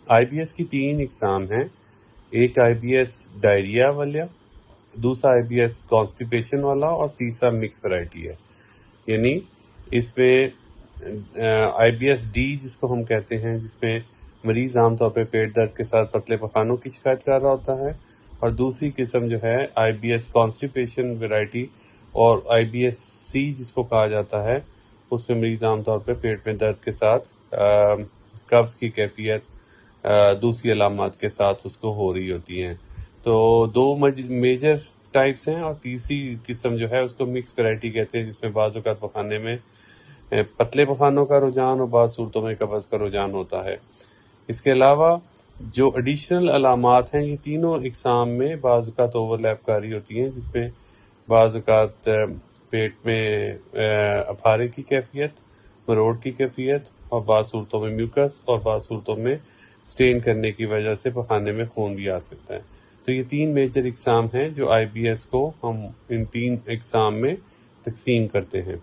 آئی B S کی 3 اقسام ہیں. ایک آئی بی ایس ڈائریا والا، دوسرا آئی بی ایس کانسٹیپیشن والا، اور تیسرا مکس ورائٹی ہے. یعنی اس میں آئی بی ایس ڈی جس کو ہم کہتے ہیں، جس میں مریض عام طور پہ پیٹ درد کے ساتھ پتلے پخانوں کی شکایت کر رہا ہوتا ہے، اور دوسری قسم جو ہے آئی بی ایس کانسٹیپیشن ورائٹی، اور آئی بی ایس سی جس کو کہا جاتا ہے، اس میں مریض عام طور پہ پیٹ میں درد کے ساتھ قبض کی کیفیت دوسری علامات کے ساتھ اس کو ہو رہی ہوتی ہیں. تو 2 میجر ٹائپس ہیں، اور تیسری قسم جو ہے اس کو مکس ویرائٹی کہتے ہیں، جس میں بعض اوقات پخانے میں پتلے پخانوں کا رجحان اور بعض صورتوں میں قبض کا رجحان ہوتا ہے. اس کے علاوہ جو ایڈیشنل علامات ہیں، یہ تینوں اقسام میں بعض اوقات اوور لیپ کاری ہوتی ہیں، جس میں بعض اوقات پیٹ میں اپھارے کی کیفیت، مروڑ کی کیفیت، اور بعض صورتوں میں میوکس، اور بعض صورتوں میں سٹین کرنے کی وجہ سے پخانے میں خون بھی آ سکتا ہے. تو یہ 3 میجر اقسام ہیں جو آئی بی ایس کو ہم ان 3 اقسام میں تقسیم کرتے ہیں.